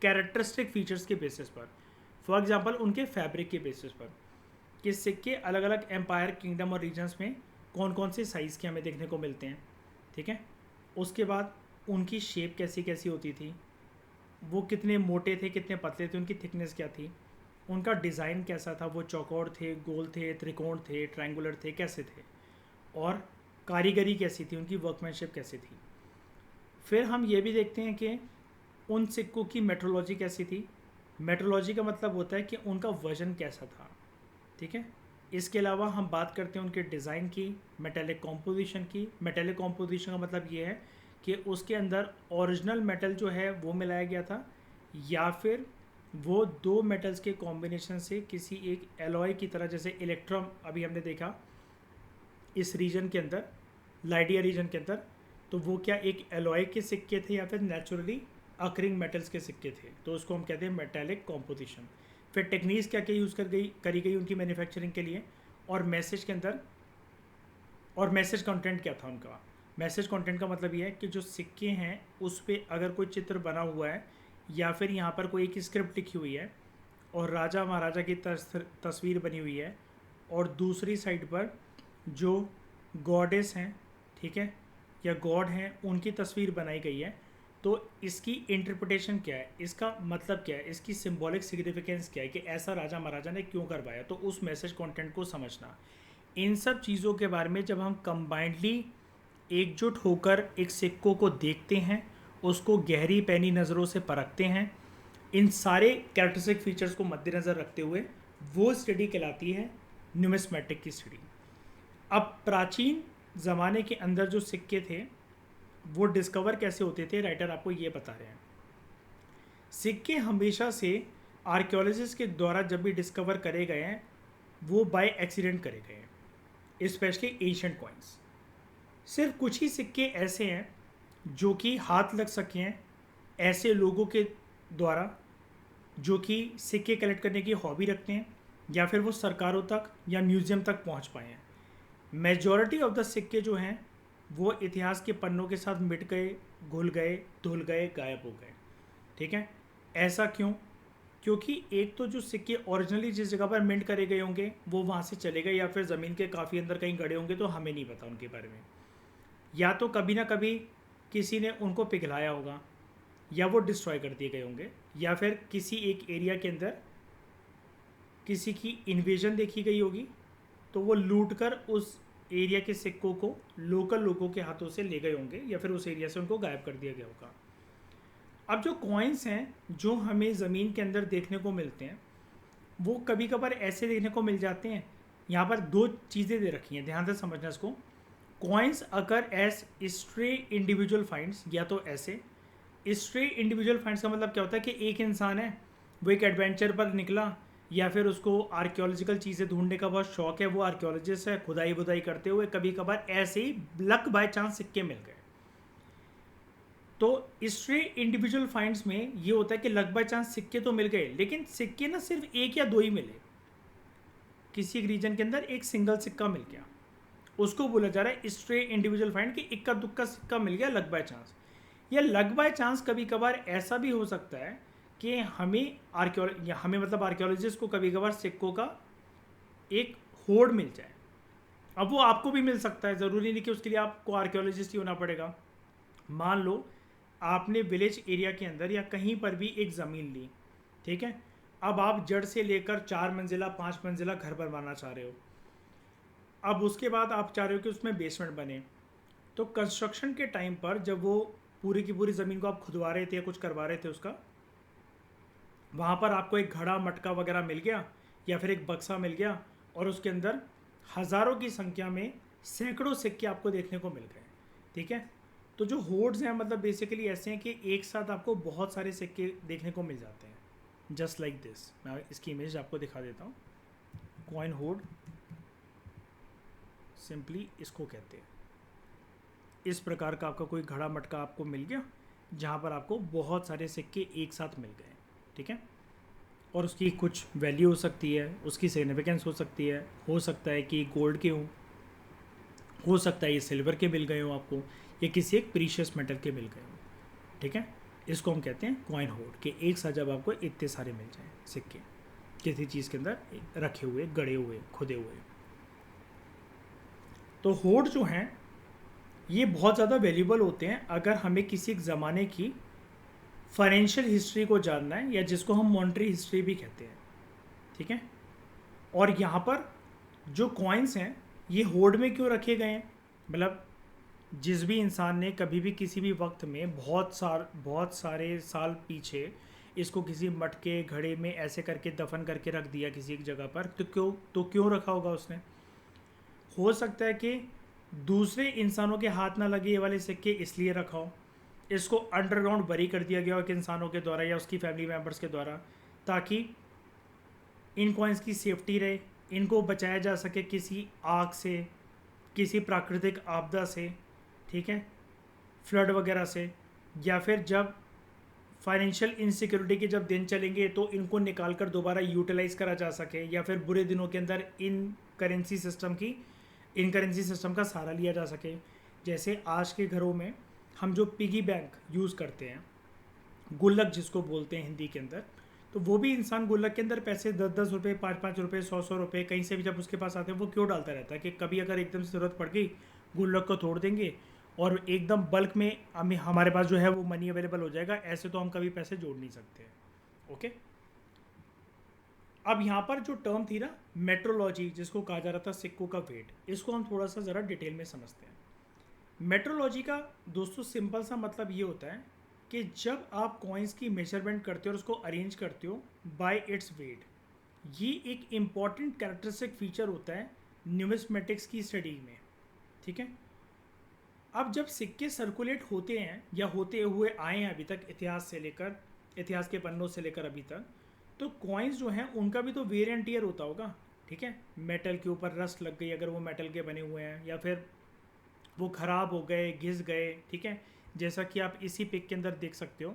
कैरेक्टरिस्टिक फीचर्स के बेसिस पर। फॉर एग्जांपल उनके फैब्रिक के बेसिस पर कि सिक्के अलग अलग एम्पायर, किंगडम और रीजन्स में कौन कौन से साइज़ के हमें देखने को मिलते हैं, ठीक है। उसके बाद उनकी शेप कैसी कैसी होती थी, वो कितने मोटे थे, कितने पतले थे, उनकी थिकनेस क्या थी, उनका डिज़ाइन कैसा था, वो चौकोर थे, गोल थे, त्रिकोण थे, ट्रायंगुलर थे, कैसे थे, और कारीगरी कैसी थी, उनकी वर्कमैनशिप कैसी थी। फिर हम ये भी देखते हैं कि उन सिक्कों की मेट्रोलॉजी कैसी थी। मेट्रोलॉजी का मतलब होता है कि उनका वजन कैसा था, ठीक है। इसके अलावा हम बात करते हैं उनके डिज़ाइन की, मेटेलिक कॉम्पोजिशन की। मेटेलिक कॉम्पोजिशन का मतलब ये है कि उसके अंदर ओरिजिनल मेटल जो है वो मिलाया गया था या फिर वो दो मेटल्स के कॉम्बिनेशन से किसी एक एलॉय की तरह, जैसे इलेक्ट्रम अभी हमने देखा इस रीजन के अंदर, लाइडिया रीजन के अंदर, तो वो क्या एक एलॉय के सिक्के थे या फिर नेचुरली अकरिंग मेटल्स के सिक्के थे, तो उसको हम कहते हैं मेटेलिक कॉम्पोजिशन। फिर टेक्निक्स क्या क्या यूज़ करी गई उनकी मैन्युफैक्चरिंग के लिए, और मैसेज के अंदर, और मैसेज कंटेंट क्या था उनका। मैसेज कंटेंट का मतलब ये है कि जो सिक्के हैं उस पर अगर कोई चित्र बना हुआ है या फिर यहाँ पर कोई एक स्क्रिप्ट लिखी हुई है और राजा महाराजा की तस्वीर बनी हुई है, और दूसरी साइड पर जो गॉडेस हैं, ठीक है, या गॉड हैं, उनकी तस्वीर बनाई गई है। तो इसकी इंटरप्रिटेशन क्या है, इसका मतलब क्या है, इसकी सिंबॉलिक सिग्निफिकेंस क्या है कि ऐसा राजा महाराजा ने क्यों करवाया, तो उस मैसेज कंटेंट को समझना। इन सब चीज़ों के बारे में जब हम कंबाइंडली एकजुट होकर एक सिक्कों को देखते हैं, उसको गहरी पैनी नज़रों से परखते हैं, इन सारे कैरेक्टरिस्टिक फीचर्स को मद्देनज़र रखते हुए, वो स्टडी कहलाती है न्यूमिस्मेटिक की स्टडी। अब प्राचीन ज़माने के अंदर जो सिक्के थे वो डिस्कवर कैसे होते थे, राइटर आपको ये बता रहे हैं। सिक्के हमेशा से आर्कियोलॉजिस्ट के द्वारा जब भी डिस्कवर करे गए हैं वो बाय एक्सीडेंट करे गए हैं, स्पेशली एशियंट कॉइन्स। सिर्फ कुछ ही सिक्के ऐसे हैं जो कि हाथ लग सके हैं ऐसे लोगों के द्वारा जो कि सिक्के कलेक्ट करने की हॉबी रखते हैं या फिर वो सरकारों तक या म्यूज़ियम तक पहुंच पाए हैं। मेजॉरिटी ऑफ द सिक्के जो हैं वो इतिहास के पन्नों के साथ मिट गए, घुल गए, धुल गए, गायब हो गए। ठीक है, ऐसा क्यों? क्योंकि एक तो जो सिक्के ओरिजिनली जिस जगह पर मिंट करे गए होंगे वो वहाँ से चले गए या फिर ज़मीन के काफ़ी अंदर कहीं गड़े होंगे, तो हमें नहीं पता उनके बारे में। या तो कभी ना कभी किसी ने उनको पिघलाया होगा या वो डिस्ट्रॉय कर दिए गए होंगे, या फिर किसी एक एरिया के अंदर किसी की इन्वेजन देखी गई होगी तो वो लूट कर उस एरिया के सिक्कों को लोकल लोगों के हाथों से ले गए होंगे या फिर उस एरिया से उनको गायब कर दिया गया होगा। अब जो कॉइन्स हैं जो हमें ज़मीन के अंदर देखने को मिलते हैं वो कभी कभार ऐसे देखने को मिल जाते हैं। यहाँ पर दो चीज़ें दे रखी हैं, ध्यान से समझना इसको। कॉइन्स अगर एज स्ट्रे इंडिविजुअल फाइंड्स, या तो ऐसे स्ट्रे इंडिविजुअल फाइंड्स का मतलब क्या होता है कि एक इंसान है, वो एक एडवेंचर पर निकला या फिर उसको आर्कियोलॉजिकल चीज़ें ढूंढने का बहुत शौक है, वो आर्कियोलॉजिस्ट है, खुदाई बुदाई करते हुए कभी कभार ऐसे ही लक बाय चांस सिक्के मिल गए। तो स्ट्रे इंडिविजुअल फाइंड्स में ये होता है कि लक बाय चांस सिक्के तो मिल गए, लेकिन सिक्के ना सिर्फ एक या दो ही मिले, किसी एक रीजन के अंदर एक सिंगल सिक्का मिल गया, उसको बोला जा रहा है स्ट्रे इंडिविजुअल फाइंड कि इक्का दुक्का सिक्का मिल गया लक बाय चांस। या लक बाय चांस कभी कभार ऐसा भी हो सकता है कि हमें मतलब आर्कियोलॉजिस्ट को कभी कभार सिक्कों का एक होड़ मिल जाए। अब वो आपको भी मिल सकता है, ज़रूरी नहीं कि उसके लिए आपको आर्कियोलॉजिस्ट ही होना पड़ेगा। मान लो आपने विलेज एरिया के अंदर या कहीं पर भी एक ज़मीन ली, ठीक है, अब आप जड़ से लेकर 4 मंजिला 5 मंजिला घर बनवाना चाह रहे हो। अब उसके बाद आप चाह रहे हो कि उसमें बेसमेंट बने, तो कंस्ट्रक्शन के टाइम पर जब वो पूरी की पूरी ज़मीन को आप खुदवा रहे थे या कुछ करवा रहे थे उसका, वहाँ पर आपको एक घड़ा मटका वगैरह मिल गया या फिर एक बक्सा मिल गया और उसके अंदर हज़ारों की संख्या में सैकड़ों सिक्के आपको देखने को मिल गए। ठीक है, तो जो होड्स हैं मतलब बेसिकली ऐसे हैं कि एक साथ आपको बहुत सारे सिक्के देखने को मिल जाते हैं, जस्ट लाइक दिस। मैं इसकी इमेज आपको दिखा देता हूँ। कॉइन होड सिंपली इसको कहते हैं। इस प्रकार का आपका कोई घड़ा मटका आपको मिल गया जहाँ पर आपको बहुत सारे सिक्के एक साथ मिल गए। ठीक है, और उसकी कुछ वैल्यू हो सकती है, उसकी सिग्निफिकेंस हो सकती है, हो सकता है कि गोल्ड के हों, हो सकता है ये सिल्वर के मिल गए हों आपको, या किसी एक प्रीशियस मेटल के मिल गए हों। ठीक है, इसको हम कहते हैं कॉइन होड, कि एक साथ जब आपको इतने सारे मिल जाएं सिक्के किसी चीज़ के अंदर रखे हुए, गड़े हुए, खुदे हुए। तो होड जो हैं ये बहुत ज़्यादा वैल्यूबल होते हैं अगर हमें किसी एक ज़माने की फाइनेंशियल हिस्ट्री को जानना है, या जिसको हम मॉनेटरी हिस्ट्री भी कहते हैं। ठीक है, और यहाँ पर जो कॉइन्स हैं ये होड में क्यों रखे गए हैं, मतलब जिस भी इंसान ने कभी भी किसी भी वक्त में बहुत सारे साल पीछे इसको किसी मटके घड़े में ऐसे करके दफन करके रख दिया किसी एक जगह पर, तो क्यों रखा होगा उसने? हो सकता है कि दूसरे इंसानों के हाथ ना लगे ये वाले सिक्के इसलिए रखा हो, इसको अंडरग्राउंड बरी कर दिया गया हो कि इंसानों के द्वारा या उसकी फैमिली मेम्बर्स के द्वारा, ताकि इन कॉइन्स की सेफ्टी रहे, इनको बचाया जा सके किसी आग से, किसी प्राकृतिक आपदा से, ठीक है, फ्लड वगैरह से, या फिर जब फाइनेंशियल इनसिक्योरिटी के जब दिन चलेंगे तो इनको निकाल कर दोबारा यूटिलाइज करा जा सके, या फिर बुरे दिनों के अंदर इन करेंसी सिस्टम का सहारा लिया जा सके। जैसे आज के घरों में हम जो पिगी बैंक यूज़ करते हैं, गुल्लक जिसको बोलते हैं हिंदी के अंदर, तो वो भी इंसान गुल्लक के अंदर पैसे 10-10 रुपये, 5-5 रुपये, 100-100 रुपये कहीं से भी जब उसके पास आते हैं वो क्यों डालता रहता है कि कभी अगर एकदम से ज़रूरत पड़ गई गुल्लक को तोड़ देंगे और एकदम बल्क में हमें हमारे पास जो है वो मनी अवेलेबल हो जाएगा, ऐसे तो हम कभी पैसे जोड़ नहीं सकते हैं। ओके, अब यहाँ पर जो टर्म थी ना मेट्रोलॉजी, जिसको कहा जा रहा था सिक्कों का वेट, इसको हम थोड़ा सा ज़रा डिटेल में समझते हैं। मेट्रोलॉजी का दोस्तों सिंपल सा मतलब ये होता है कि जब आप कॉइन्स की मेजरमेंट करते हो और उसको अरेंज करते हो बाय इट्स वेट, ये एक इम्पॉर्टेंट कैरेक्टरिस्टिक फीचर होता है न्यूमिस्मेटिक्स की स्टडी में। ठीक है, अब जब सिक्के सर्कुलेट होते हैं या होते हुए आए हैं अभी तक, इतिहास के पन्नों से लेकर अभी तक, तो कॉइन्स जो हैं उनका भी तो वेयर एंड टियर होता होगा। ठीक है, मेटल के ऊपर रस्ट लग गई अगर वो मेटल के बने हुए हैं, या फिर वो ख़राब हो गए, घिस गए। ठीक है, जैसा कि आप इसी पिक के अंदर देख सकते हो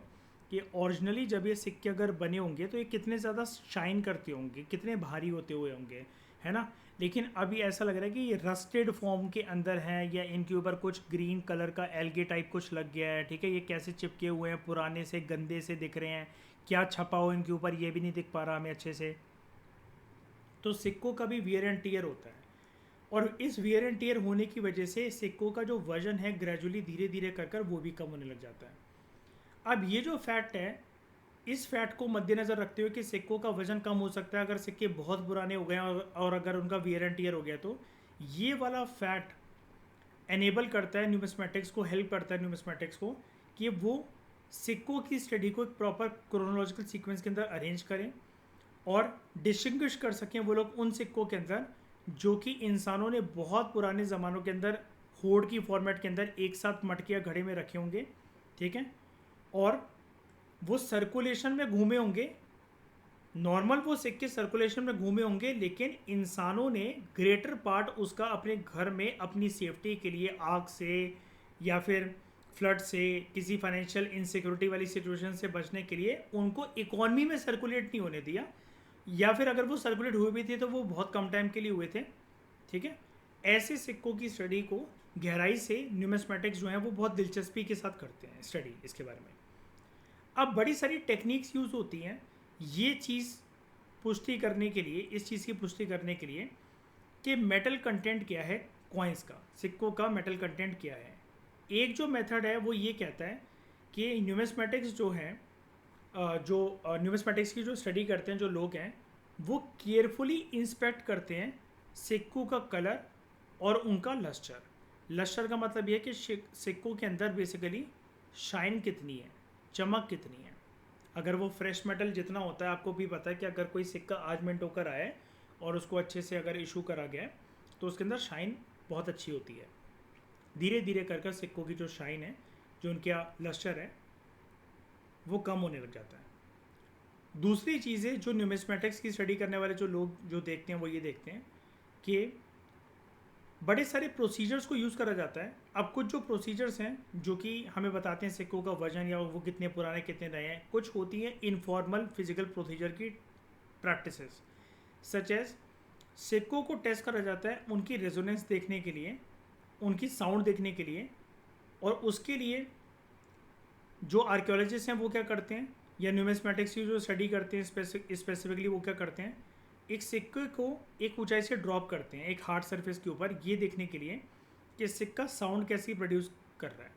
कि ओरिजिनली जब ये सिक्के अगर बने होंगे तो ये कितने ज़्यादा शाइन करते होंगे, कितने भारी होते हुए होंगे, है ना। लेकिन अभी ऐसा लग रहा है कि ये रस्टेड फॉर्म के अंदर है, या इनके ऊपर कुछ ग्रीन कलर का एल्गे टाइप कुछ लग गया है। ठीक है, ये कैसे चिपके हुए हैं, पुराने से गंदे से दिख रहे हैं, क्या छपा हो इनके ऊपर ये भी नहीं दिख पा रहा हमें अच्छे से। तो सिक्कों का भी वियर एंड टियर होता है, और इस वियर एंड टियर होने की वजह से सिक्कों का जो वजन है ग्रेजुअली धीरे धीरे कर कर वो भी कम होने लग जाता है। अब ये जो फैक्ट है, इस फैक्ट को मद्देनज़र रखते हुए कि सिक्कों का वजन कम हो सकता है अगर सिक्के बहुत पुराने हो गए हैं और अगर उनका वियर एंड टियर हो गया, तो ये वाला फैक्ट एनेबल करता है न्यूमिस्मेटिक्स को, हेल्प करता है न्यूमिस्मेटिक्स को कि वो सिक्कों की स्टडी को एक प्रॉपर क्रोनोलॉजिकल सीक्वेंस के अंदर अरेंज करें और डिस्टिंग्विश कर सकें वो लोग उन सिक्कों के अंदर जो कि इंसानों ने बहुत पुराने ज़मानों के अंदर होड़ की फॉर्मेट के अंदर एक साथ मटके या घड़े में रखे होंगे। ठीक है, और वो सर्कुलेशन में घूमे होंगे, नॉर्मल वो सिक्के सर्कुलेशन में घूमे होंगे, लेकिन इंसानों ने ग्रेटर पार्ट उसका अपने घर में अपनी सेफ्टी के लिए आग से या फिर फ्लड से, किसी फाइनेंशियल इनसिक्योरिटी वाली सिचुएशन से बचने के लिए उनको इकॉनमी में सर्कुलेट नहीं होने दिया, या फिर अगर वो सर्कुलेट हुए भी थे तो वो बहुत कम टाइम के लिए हुए थे। ठीक है, ऐसे सिक्कों की स्टडी को गहराई से न्यूमिस्मेटिक्स जो हैं वो बहुत दिलचस्पी के साथ करते हैं स्टडी इसके बारे में। अब बड़ी सारी टेक्निक्स यूज़ होती हैं ये चीज़ पुष्टि करने के लिए, इस चीज़ की पुष्टि करने के लिए कि मेटल कंटेंट क्या है कॉइन्स का, सिक्कों का मेटल कंटेंट क्या है। एक जो मेथड है वो ये कहता है कि न्यूमिस्मेटिक्स जो है, जो न्यूमिस्मेटिक्स की जो स्टडी करते हैं जो लोग हैं, वो केयरफुली इंस्पेक्ट करते हैं सिक्कों का कलर और उनका लस्टर। लस्टर का मतलब ये है कि सिक्कों के अंदर बेसिकली शाइन कितनी है, चमक कितनी है। अगर वो फ्रेश मेटल जितना होता है, आपको भी पता है कि अगर कोई सिक्का आज मिंट होकर आए और उसको अच्छे से अगर इशू करा गया तो उसके अंदर शाइन बहुत अच्छी होती है। धीरे धीरे कर कर सिक्कों की जो शाइन है, जो उनका लस्टर है, वो कम होने लग जाता है। दूसरी चीज़ें जो न्यूमिस्मेटिक्स की स्टडी करने वाले जो लोग जो देखते हैं वो ये देखते हैं कि बड़े सारे प्रोसीजर्स को यूज़ करा जाता है। अब कुछ जो प्रोसीजर्स हैं जो कि हमें बताते हैं सिक्कों का वजन या वो कितने पुराने कितने नए हैं, कुछ होती हैं इनफॉर्मल फिजिकल प्रोसीजर की प्रैक्टिसेस, सच एज सिक्कों को टेस्ट करा जाता है उनकी रेजोनेंस देखने के लिए, उनकी साउंड देखने के लिए, और उसके लिए जो आर्कियोलॉजिस्ट हैं वो क्या करते हैं, या न्यूमिस्मेटिक्स की जो स्टडी करते हैं स्पेसिफिकली वो क्या करते हैं, एक सिक्के को एक ऊंचाई से ड्रॉप करते हैं एक हार्ड सरफेस के ऊपर, ये देखने के लिए कि सिक्का साउंड कैसी प्रोड्यूस कर रहा है,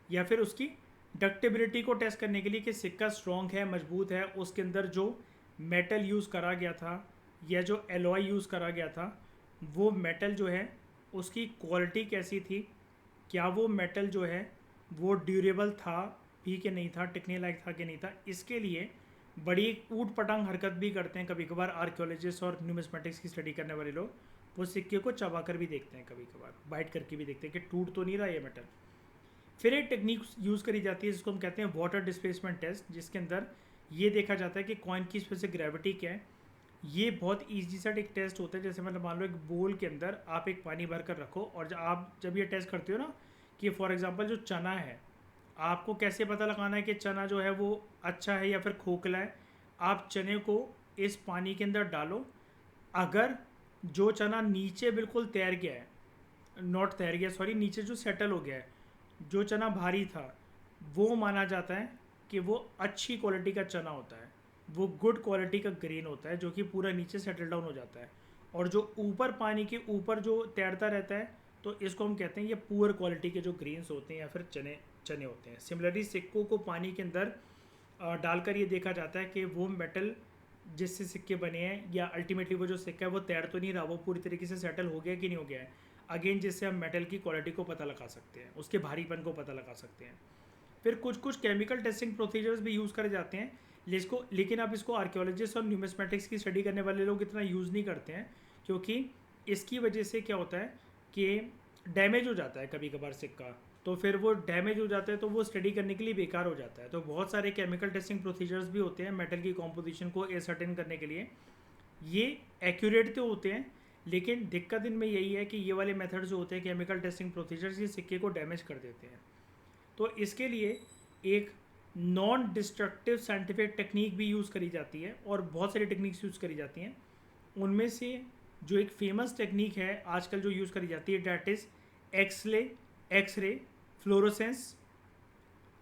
या फिर उसकी डक्टेबिलिटी को टेस्ट करने के लिए कि सिक्का स्ट्रॉन्ग है, मजबूत है, उसके अंदर जो मेटल यूज़ करा गया था या जो एलॉय यूज़ करा गया था वो मेटल जो है उसकी क्वालिटी कैसी थी, क्या वो मेटल जो है वो ड्यूरेबल था भी कि नहीं था, टिकने लायक था कि नहीं था। इसके लिए बड़ी ऊट पटांग हरकत भी करते हैं कभी कभार आर्कियोलॉजिस्ट और न्यूमिस्मेटिक्स की स्टडी करने वाले लोग, वो सिक्के को चबा कर भी देखते हैं, कभी कभार बाइट करके भी देखते हैं कि टूट तो नहीं रहा ये मेटल। फिर एक टेक्निक यूज़ करी जाती है जिसको हम कहते हैं वाटर डिस्प्लेसमेंट टेस्ट, जिसके अंदर ये देखा जाता है कि कॉइन की स्पेसिफिक ग्रेविटी क्या है। ये बहुत ईजी सा एक टेस्ट होता है, जैसे मतलब मान लो एक बोल के अंदर आप एक पानी भर कर रखो, और जब ये टेस्ट करते हो ना कि फॉर एग्जांपल जो चना है, आपको कैसे पता लगाना है कि चना जो है वो अच्छा है या फिर खोखला है। आप चने को इस पानी के अंदर डालो, अगर जो चना नीचे बिल्कुल तैर गया है, नॉट तैर गया सॉरी, नीचे जो सेटल हो गया है, जो चना भारी था, वो माना जाता है कि वो अच्छी क्वालिटी का चना होता है। वो गुड क्वालिटी का ग्रेन होता है जो कि पूरा नीचे सेटल डाउन हो जाता है, और जो ऊपर पानी के ऊपर जो तैरता रहता है तो इसको हम कहते हैं ये पुअर क्वालिटी के जो ग्रेन्स होते हैं या फिर चने चने होते हैं। सिमिलरली सिक्कों को पानी के अंदर डालकर ये देखा जाता है कि वो मेटल जिससे सिक्के बने हैं या अल्टीमेटली वो जो सिक्का है वो तैर तो नहीं रहा, वो पूरी तरीके से सेटल हो गया कि नहीं हो गया है, अगेन जिससे हम मेटल की क्वालिटी को पता लगा सकते हैं, उसके भारीपन को पता लगा सकते हैं। फिर कुछ कुछ केमिकल टेस्टिंग प्रोसीजर्स भी यूज़ करे जाते हैं लेकिन अब इसको आर्कियोलॉजिस्ट और न्यूमिस्मेटिक्स की स्टडी करने वाले लोग इतना यूज़ नहीं करते हैं, क्योंकि इसकी वजह से क्या होता है कि डैमेज हो जाता है कभी कभार सिक्का, तो फिर वो डैमेज हो जाता है तो वो स्टडी करने के लिए बेकार हो जाता है। तो बहुत सारे केमिकल टेस्टिंग प्रोसीजर्स भी होते हैं मेटल की कॉम्पोजिशन को एसर्टेन करने के लिए। ये एक्यूरेट तो होते हैं, लेकिन दिक्कत इनमें यही है कि ये वाले मेथड जो होते हैं केमिकल टेस्टिंग प्रोसीजर्स, ये सिक्के को डैमेज कर देते हैं। तो इसके लिए एक नॉन डिस्ट्रक्टिव साइंटिफिक टेक्निक भी यूज़ करी जाती है और बहुत सारी टेक्निक्स यूज़ करी जाती हैं। उनमें से जो एक फेमस टेक्निक है आजकल जो यूज़ करी जाती है that is X ray fluorescence,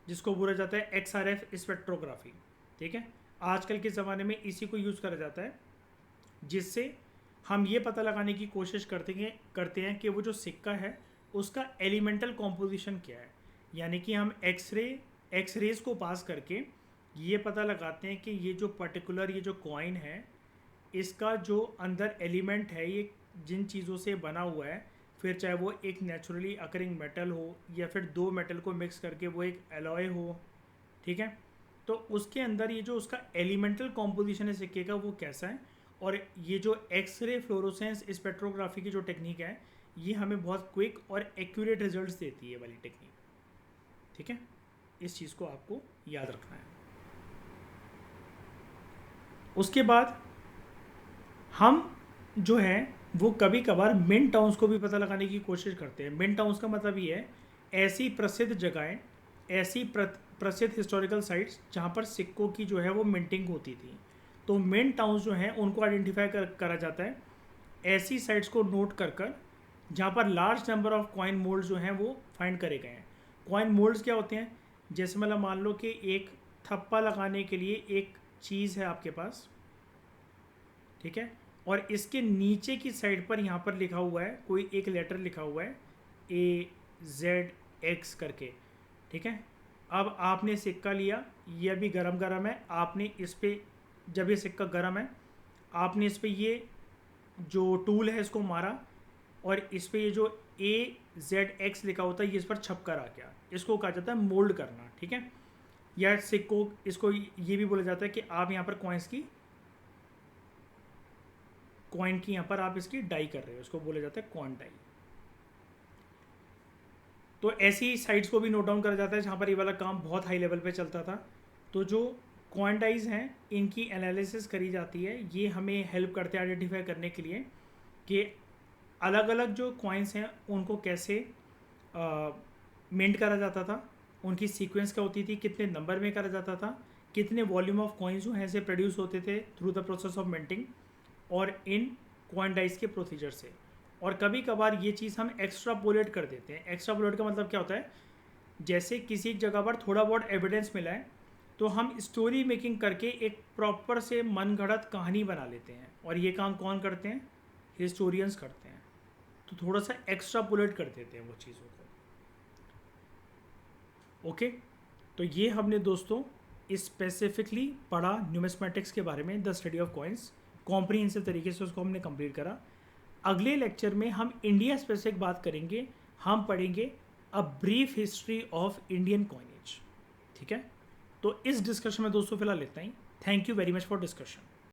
जिसको बोला जाता है XRF स्पेक्ट्रोग्राफी। ठीक है, आजकल के ज़माने में इसी को यूज़ करा जाता है, जिससे हम ये पता लगाने की कोशिश करते हैं कि वो जो सिक्का है उसका एलिमेंटल कॉम्पोजिशन क्या है। यानी कि हम एक्सरेज को पास करके ये पता लगाते हैं कि ये जो पर्टिकुलर ये जो कॉइन है इसका जो अंदर एलिमेंट है ये जिन चीज़ों से बना हुआ है, फिर चाहे वो एक नेचुरली अकरिंग मेटल हो या फिर दो मेटल को मिक्स करके वो एक एलॉय हो, ठीक है, तो उसके अंदर ये जो उसका एलिमेंटल कॉम्पोजिशन है सिक्के का वो कैसा है। और ये जो एक्सरे फ्लोरोसेंस स्पेक्ट्रोग्राफी की जो टेक्निक है ये हमें बहुत क्विक और एक्यूरेट रिजल्ट्स देती है ये वाली टेक्निक। ठीक है, इस चीज़ को आपको याद रखना है। उसके बाद हम जो है वो कभी कभार मिन टाउन्स को भी पता लगाने की कोशिश करते हैं। मिन टाउन्स का मतलब ये है ऐसी प्रसिद्ध जगहें, ऐसी प्रसिद्ध हिस्टोरिकल साइट्स जहाँ पर सिक्कों की जो है वो मिंटिंग होती थी। तो मिन टाउन्स जो हैं उनको आइडेंटिफाई करा जाता है ऐसी साइट्स को नोट कर जहाँ पर large number of coin moulds जो हैं वो फाइंड करे गए हैं। कॉइन मोल्ड्स क्या होते हैं, जैसे मतलब मान लो कि एक थप्पा लगाने के लिए एक चीज़ है आपके पास, ठीक है, और इसके नीचे की साइड पर यहाँ पर लिखा हुआ है कोई एक लेटर लिखा हुआ है AZX करके, ठीक है। अब आपने सिक्का लिया, ये अभी गरम गरम है, आपने इस पर जब ये सिक्का गरम है आपने इस पर ये जो टूल है इसको मारा और इस पर ये जो AZX लिखा होता है ये इस पर छप कर आ गया, इसको कहा जाता है मोल्ड करना, ठीक है। या सिक्कों इसको ये भी बोला जाता है कि आप यहाँ पर कॉइन की यहाँ पर आप इसकी डाई कर रहे हो, इसको बोला जाता है कॉइन डाई। तो ऐसी साइट्स को भी नोट डाउन करा जाता है जहाँ पर ये वाला काम बहुत हाई लेवल पे चलता था। तो जो कॉइन डाइज हैं इनकी एनालिसिस करी जाती है, ये हमें हेल्प करते हैं आइडेंटिफाई करने के लिए कि अलग अलग जो कॉइन्स हैं उनको कैसे मिंट करा जाता था, उनकी सीक्वेंस क्या होती थी, कितने नंबर में करा जाता था, कितने वॉल्यूम ऑफ कॉइन्स जो हैं ऐसे प्रोड्यूस होते थे through the process of minting और इन कॉइन डाइज के प्रोसीजर से। और कभी कभार ये चीज़ हम एक्स्ट्रापोलेट कर देते हैं। एक्स्ट्रापोलेट का मतलब क्या होता है, जैसे किसी जगह पर थोड़ा बहुत एविडेंस मिला है तो हम स्टोरी मेकिंग करके एक प्रॉपर से मनगढ़ंत कहानी बना लेते हैं, और ये काम कौन करते हैं, हिस्टोरियंस करते हैं। तो थोड़ा सा एक्स्ट्रापोलेट कर देते हैं वो चीज़ों को। ओके, तो ये हमने दोस्तों स्पेसिफिकली पढ़ा न्यूमिस्मेटिक्स के बारे में, the study of coins, comprehensive तरीके से उसको हमने कंप्लीट करा। अगले लेक्चर में हम इंडिया स्पेसिफिक बात करेंगे, हम पढ़ेंगे a brief history of Indian coinage, ठीक है। तो इस डिस्कशन में दोस्तों फिलहाल इतना ही। Thank you very much for discussion.